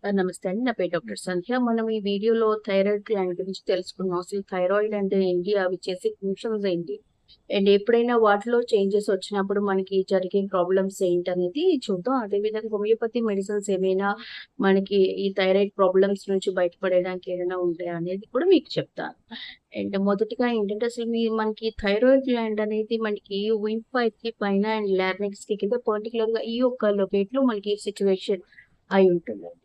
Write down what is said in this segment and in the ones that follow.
నమస్తే అండి. నా పేరు డాక్టర్ సంధ్య. మనం ఈ వీడియోలో థైరాయిడ్ గ్లాండ్ గురించి తెలుసుకున్నాం. అసలు థైరాయిడ్ అంటే ఏంటి? అవి చేసే ఫంక్షన్స్ ఏంటి? అండ్ ఎప్పుడైనా వాటిలో చేంజెస్ వచ్చినప్పుడు మనకి జరిగే ప్రాబ్లమ్స్ ఏంటనేది చూద్దాం. అదేవిధంగా హోమియోపతి మెడిసిన్స్ ఏమైనా మనకి ఈ థైరాయిడ్ ప్రాబ్లమ్స్ నుంచి బయటపడడానికి ఏదైనా ఉంటాయా అనేది కూడా మీకు చెప్తాను. అండ్ మొదటిగా ఏంటంటే అసలు మనకి థైరాయిడ్ గ్లాండ్ అనేది మనకి విండ్ పైప్‌కి పైన అండ్ లారింక్స్‌కి కింద పర్టిక్యులర్‌గా ఈ యొక్క లొకేట్‌లో మనకి సిట్యుయేషన్ అయి ఉంటుందండి.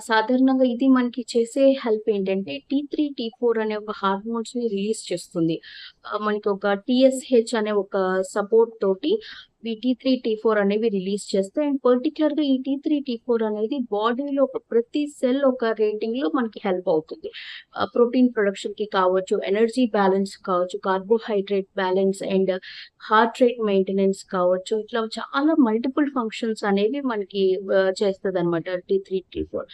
సాధారణంగా ఇది మనకి చేసే హెల్ప్ ఏంటంటే టీ3, టీ4 అనే ఒక హార్మోన్స్‌ని రిలీజ్ చేస్తుంది. మనకి ఒక టీఎస్‌హెచ్ అనే ఒక సపోర్ట్ తోటి ఈ టీ3, టీ4 అనేవి రిలీజ్ చేస్తాయి. అండ్ పర్టిక్యులర్‌గా ఈ టీ3, టీ4 అనేది బాడీలో ఒక ప్రతి సెల్ ఒక రేటింగ్‌లో మనకి హెల్ప్ అవుతుంది. ప్రోటీన్ ప్రొడక్షన్‌కి కావచ్చు, ఎనర్జీ బ్యాలెన్స్ కావచ్చు, carbohydrate balance and heart rate maintenance కావచ్చు. ఇట్లా చాలా మల్టిపుల్ ఫంక్షన్స్ అనేవి మనకి చేస్తదనమాట టీ3, టీ4.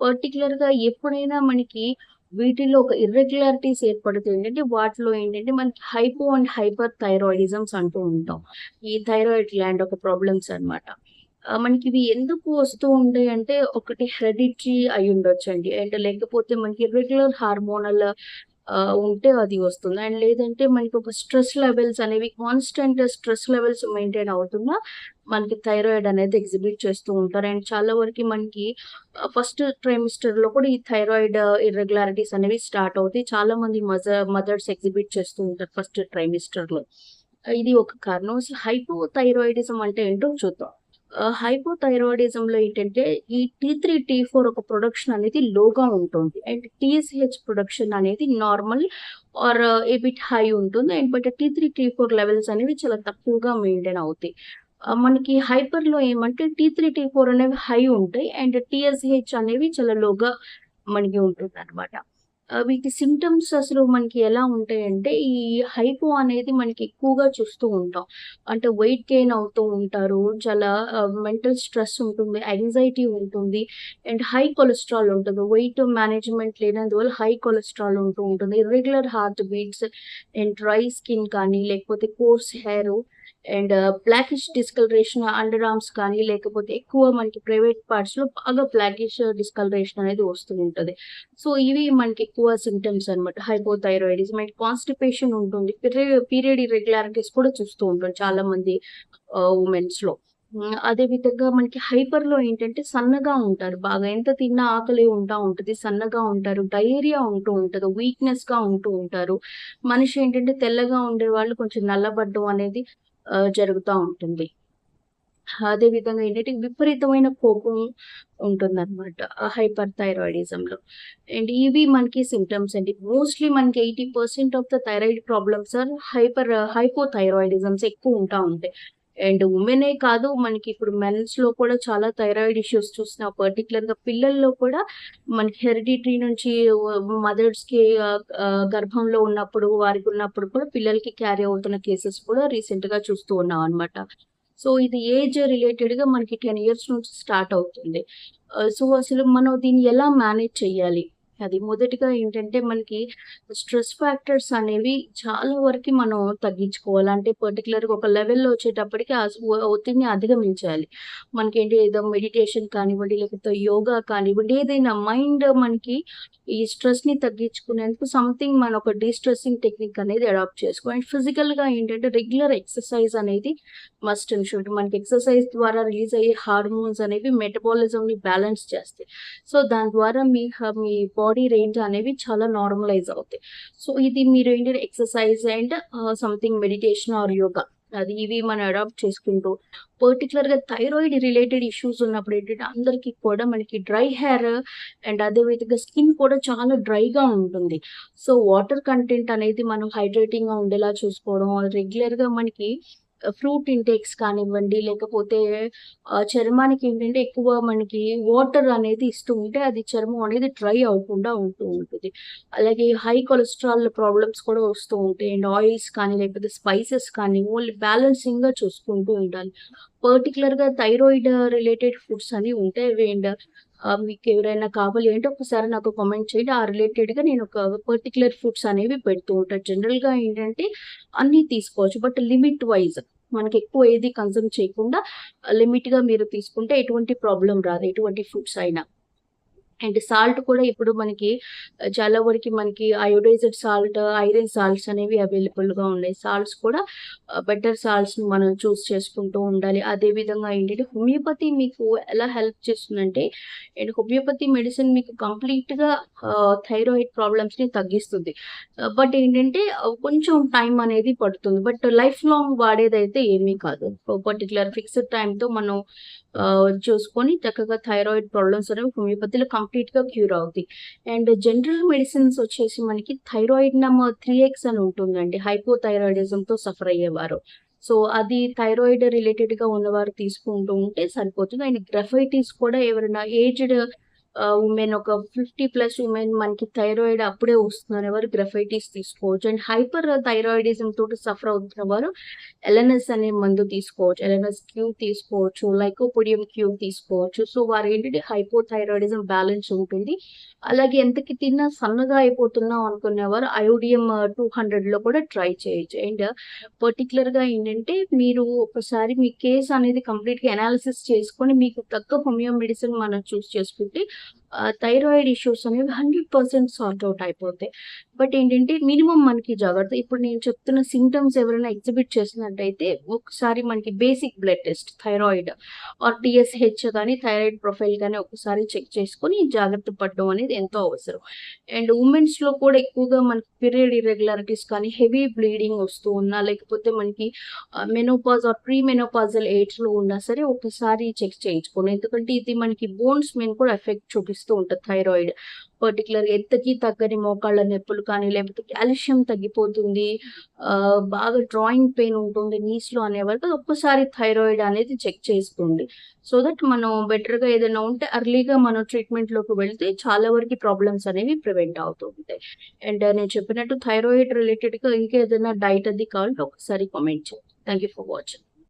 పర్టిక్యులర్‌గా ఎప్పుడైనా మనకి వీటిలో ఒక ఇర్రెగ్యులారిటీస్ ఏర్పడితే ఏంటంటే, వాటిలో ఏంటంటే మనకి హైపో అండ్ హైపర్ థైరాయిడిజమ్స్ అంటూ ఉంటాం. ఈ థైరాయిడ్ గ్లాండ్ ఒక ప్రాబ్లమ్స్ అన్నమాట. మనకివి ఎందుకు వస్తూ ఉంటాయంటే, ఒకటి హెరిడిటరీ అయ్యుండొచ్చండి. అండ్ లేకపోతే మనకి ఇర్రెగ్యులర్ హార్మోనల్ ఉంటే అది వస్తుంది. అండ్ లేదంటే మనకొక స్ట్రెస్ లెవెల్స్ అనేవి కాన్స్టెంట్ స్ట్రెస్ లెవెల్స్ మెయింటైన్ అవుతున్నా మనకి థైరాయిడ్ అనేది ఎగ్జిబిట్ చేస్తూ ఉంటారు. అండ్ చాలా వరకి మనకి ఫస్ట్ ట్రైమిస్టర్‌లో కూడా ఈ థైరాయిడ్ ఇర్రెగ్యులారిటీస్ అనేవి స్టార్ట్ అవుతాయి. చాలా మంది మదర్స్ ఎగ్జిబిట్ చేస్తూ ఉంటారు ఫస్ట్ ట్రైమిస్టర్‌లో. ఇది ఒక కారణం. అసలు హైపోథైరాయిడిజం అంటే ఏంటో చూద్దాం. హైపోథైరాయిడిజంలో ఏంటంటే ఈ టీ3, టీ4 ఒక ప్రొడక్షన్ అనేది లోగా ఉంటుంది. అండ్ టీఎస్‌హెచ్ ప్రొడక్షన్ అనేది normal or A bit high ఉంటుంది. అండ్ బట్ టీ3, టీ4 లెవెల్స్ అనేవి చాలా తక్కువగా మెయింటైన్ అవుతాయి. మనకి హైపర్‌లో ఏమంటే టీ3, టీ4 అనేవి హై ఉంటాయి. అండ్ టీఎస్‌హెచ్ అనేవి చాలా లోగా మనకి ఉంటుందనమాట. వీటి సింప్టమ్స్ అసలు మనకి ఎలా ఉంటాయంటే, ఈ హైపో అనేది మనకి ఎక్కువగా చూస్తూ ఉంటాం. అంటే వెయిట్ గెయిన్ అవుతూ ఉంటారు. చాలా మెంటల్ స్ట్రెస్ ఉంటుంది. యాంగ్జైటీ ఉంటుంది. అండ్ హై కొలెస్ట్రాల్ ఉంటుంది. వెయిట్ మేనేజ్‌మెంట్ లేనందువల్ల హై కొలెస్ట్రాల్ ఉంటూ ఉంటుంది. Irregular heart beats and dry skin కానీ, లేకపోతే coarse hair and blackish discoloration underarms కానీ, లేకపోతే ఎక్కువ మనకి ప్రైవేట్ పార్ట్స్‌లో బాగా బ్లాకిష్ డిస్కలరేషన్ అనేది వస్తూ ఉంటది. సో, ఇవి మనకి ఎక్కువ సింప్టమ్స్ అన్నమాట. హైపోథైరాయిడిజం అండ్ కాన్‌స్టిపేషన్ ఉంటుంది. పీరియడ్ ఇర్రెగ్యులారిటీస్ కూడా చూస్తూ ఉంటాం చాలా మంది వుమెన్స్‌లో. అదే విధంగా మనకి హైపర్‌లో ఏంటంటే సన్నగా ఉంటారు. బాగా ఎంత తిన్నా ఆకలి ఉంటది. సన్నగా ఉంటారు. డయేరియా ఉంటూ ఉంటది. వీక్‌నెస్‌గా ఉంటూ ఉంటారు. మనిషి ఏంటంటే తెల్లగా ఉండేవాళ్ళు కొంచెం నల్లబడ్డం అనేది జరుగుతా ఉంటుంది. అదే విధంగా ఏంటంటే విపరీతమైన కోపం ఉంటుందనమాట. హైపర్ థైరాయిడిజంలో. అండ్ ఇవి మనకి సింప్టమ్స్ అండి. మోస్ట్‌లీ మనకి 80% of the thyroid problems are hypothyroidisms ఎక్కువ ఉంటా ఉంటాయి. అండ్ వుమెనే కాదు మనకి ఇప్పుడు మెన్స్‌లో కూడా చాలా థైరాయిడ్ ఇష్యూస్ చూస్తున్నాం. పర్టిక్యులర్‌గా పిల్లల్లో కూడా మనకి హెరిడిటరీ నుంచి మదర్స్‌కి గర్భంలో ఉన్నప్పుడు వారికున్నప్పుడు కూడా పిల్లలకి క్యారీ అవుతున్న కేసెస్ కూడా రీసెంట్‌గా చూస్తూ ఉన్నాం అనమాట. సో, ఇది ఏజ్ రిలేటెడ్‌గా మనకి 10 ఇయర్స్ నుంచి స్టార్ట్ అవుతుంది. సో, అసలు మనం దీన్ని ఎలా మేనేజ్ చేయాలి? అది మొదటిగా ఏంటంటే మనకి స్ట్రెస్ ఫ్యాక్టర్స్ అనేవి చాలా వరకి మనం తగ్గించుకోవాలి. అంటే పర్టిక్యులర్‌గా ఒక లెవెల్‌లో వచ్చేటప్పటికి ఒత్తిడిని అధిగమించాలి. మనకేంటి ఏదో మెడిటేషన్ కానివ్వండి, లేకపోతే యోగా కానివ్వండి, ఏదైనా మైండ్ మనకి ఈ స్ట్రెస్‌ని తగ్గించుకునేందుకు సంథింగ్ మనం ఒక డీస్ట్రెసింగ్ టెక్నిక్ అనేది అడాప్ట్ చేసుకోవాలి. అండ్ ఫిజికల్‌గా ఏంటంటే రెగ్యులర్ ఎక్సర్‌సైజ్ అనేది మస్ట్ అండ్ షుడ్. మనకి ఎక్సర్‌సైజ్ ద్వారా రిలీజ్ అయ్యే హార్మోన్స్ అనేవి మెటబాలిజంని బ్యాలెన్స్ చేస్తాయి. సో, దాని ద్వారా మీ బాడీ రేంజ్ అనేవి చాలా నార్మలైజ్ అవుతాయి. సో, ఇది మీరు ఏంటంటే exercise and something meditation are yoga ఇవి మనం అడాప్ట్ చేసుకుంటూ పర్టిక్యులర్‌గా థైరాయిడ్ రిలేటెడ్ ఇష్యూస్ ఉన్నప్పుడు ఏంటంటే అందరికి కూడా మనకి డ్రై హెయిర్ అండ్ అదే విధంగా స్కిన్ కూడా చాలా డ్రైగా ఉంటుంది. సో, వాటర్ కంటెంట్ అనేది మనం హైడ్రేటింగ్‌గా ఉండేలా చూసుకోవడం, రెగ్యులర్‌గా మనకి ఫ్రూట్ ఇంటేక్స్ కానివ్వండి, లేకపోతే చర్మానికి ఏంటంటే ఎక్కువ మనకి వాటర్ అనేది ఇస్తూ ఉంటే అది చర్మం అనేది డ్రై అవ్వకుండా ఉంటూ ఉంటది. అలాగే హై కొలెస్ట్రాల్ ప్రాబ్లమ్స్ కూడా వస్తూ ఉంటాయి. అండ్ ఆయిల్స్ కానీ, లేకపోతే స్పైసెస్ కానీ ఓన్లీ బ్యాలెన్సింగ్‌గా చూసుకుంటూ ఉండాలి. పర్టిక్యులర్‌గా థైరాయిడ్ రిలేటెడ్ ఫుడ్స్ అని ఉంటాయి. అండ్ మీకెవరైనా కావాలి అంటే ఒకసారి నాకు కామెంట్ చేయండి. ఆ రిలేటెడ్‌గా నేను ఒక పర్టిక్యులర్ ఫుడ్స్ అనేవి పెడుతూ ఉంటా. జనరల్‌గా ఏంటంటే అన్నీ తీసుకోవచ్చు. బట్ లిమిట్ వైస్ మనకెక్కువ ఏది కన్జ్యూమ్ చేయకుండా లిమిట్‌గా మీరు తీసుకుంటే ఎటువంటి ప్రాబ్లమ్ రాదు. ఎటువంటి ఫుడ్స్ అయినా. అండ్ సాల్ట్ కూడా ఇప్పుడు మనకి చాలా వరకి మనకి అయోడైజ్డ్ సాల్ట్, ఐరన్ సాల్ట్స్ అనేవి అవైలబుల్‌గా ఉన్నాయి. సాల్ట్స్ కూడా బెటర్ సాల్ట్స్‌ని మనం చూస్ చేసుకుంటూ ఉండాలి. అదే విధంగా ఏంటంటే హోమియోపతి మీకు ఎలా హెల్ప్ చేస్తుందంటే, అండ్ హోమియోపతి మెడిసిన్ మీకు కంప్లీట్‌గా థైరాయిడ్ ప్రాబ్లమ్స్‌ని తగ్గిస్తుంది. బట్ ఏంటంటే కొంచెం టైం అనేది పడుతుంది. బట్ లైఫ్ లాంగ్ వాడేదైతే ఏమీ కాదు. పర్టిక్యులర్ ఫిక్స్డ్ టైమ్‌తో మనం చూసుకొని చక్కగా థైరాయిడ్ ప్రాబ్లమ్స్ అనేవి హోమియోపతిలో కంప్లీట్‌గా క్యూర్ అవుతాయి. అండ్ జనరల్ మెడిసిన్స్ వచ్చేసి మనకి థైరాయిడ్ నంబర్ 3x అని ఉంటుందండి. హైపోథైరాయిడిజంతో సఫర్ అయ్యేవారు. సో, అది థైరాయిడ్ రిలేటెడ్‌గా ఉన్నవారు తీసుకుంటూ ఉంటే సరిపోతుంది. అండ్ గ్రఫైటిస్ కూడా ఎవరైనా ఏజ్డ్ వుమెన్ ఒక 50+ వుమెన్ మనకి థైరాయిడ్ అప్పుడే వస్తుందనేవారు గ్రఫైటిస్ తీసుకోవచ్చు. అండ్ హైపర్ థైరాయిడిజం తోటి సఫర్ అవుతున్న వారు ఎల్ఎన్ఎస్ అనే మందు తీసుకోవచ్చు. ఎల్ఎన్ఎస్ క్యూబ్ తీసుకోవచ్చు. లైకోపోడియం క్యూబ్ తీసుకోవచ్చు. సో, వారేంటంటే హైపోథైరాయిడిజం బ్యాలెన్స్ ఉంటుంది. అలాగే ఎంతకి తిన్నా సన్నగా అయిపోతున్నాం అనుకునేవారు అయోడియం 200లో కూడా ట్రై చేయొచ్చు. అండ్ పర్టిక్యులర్‌గా ఏంటంటే మీరు ఒకసారి మీ కేస్ అనేది కంప్లీట్‌గా అనాలిసిస్ చేసుకొని మీకు తగ్గ హోమియో మెడిసిన్ మనం చూస్ చేసుకుంటే థైరాయిడ్ ఇష్యూస్ అనేవి 100% సార్ట్ ఔట్ అయిపోతాయి. బట్ ఏంటంటే మినిమమ్ మనకి జాగ్రత్త. ఇప్పుడు నేను చెప్తున్న సింప్టమ్స్ ఎవరైనా ఎగ్జిబిట్ చేసినట్టయితే ఒకసారి మనకి basic blood test thyroid or TSH గాని, థైరాయిడ్ ప్రొఫైల్ గాని ఒకసారి చెక్ చేసుకొని జాగ్రత్త పడడం అనేది ఎంతో అవసరం. అండ్ వుమెన్స్‌లో కూడా ఎక్కువగా మనకి పీరియడ్ ఇర్రెగ్యులారిటీస్ కానీ, హెవీ బ్లీడింగ్ వస్తూ ఉన్నా, లేకపోతే మనకి మెనోపాజ్ ఆర్ ప్రీ మెనోపాజల్ ఏజ్‌లో ఉన్నా సరే ఒకసారి చెక్ చేయించుకోండి. ఎందుకంటే ఇది మనకి బోన్స్ మీద కూడా ఎఫెక్ట్ చూపిస్తూ ఉంటది థైరాయిడ్. పర్టిక్యులర్‌గా ఎత్తుకి తగ్గని మోకాళ్ళ నొప్పులు కానీ, లేకపోతే కాల్షియం తగ్గిపోతుంది. బాగా జాయింట్ పెయిన్ ఉంటుంది నీస్‌లో అనేవారికి ఒక్కసారి థైరాయిడ్ అనేది చెక్ చేసుకోండి. సో దట్ మనం బెటర్‌గా ఏదైనా ఉంటే ఎర్లీగా మనం ట్రీట్మెంట్‌లోకి వెళ్తే చాలా వరకి ప్రాబ్లమ్స్ అనేవి ప్రివెంట్ అవుతూ ఉంటాయి. అండ్ నేను చెప్పినట్టు థైరాయిడ్ రిలేటెడ్‌గా ఇంకేదైనా డైట్ అది కావాలంటే ఒకసారి కామెంట్ చేయండి. Thank you for watching.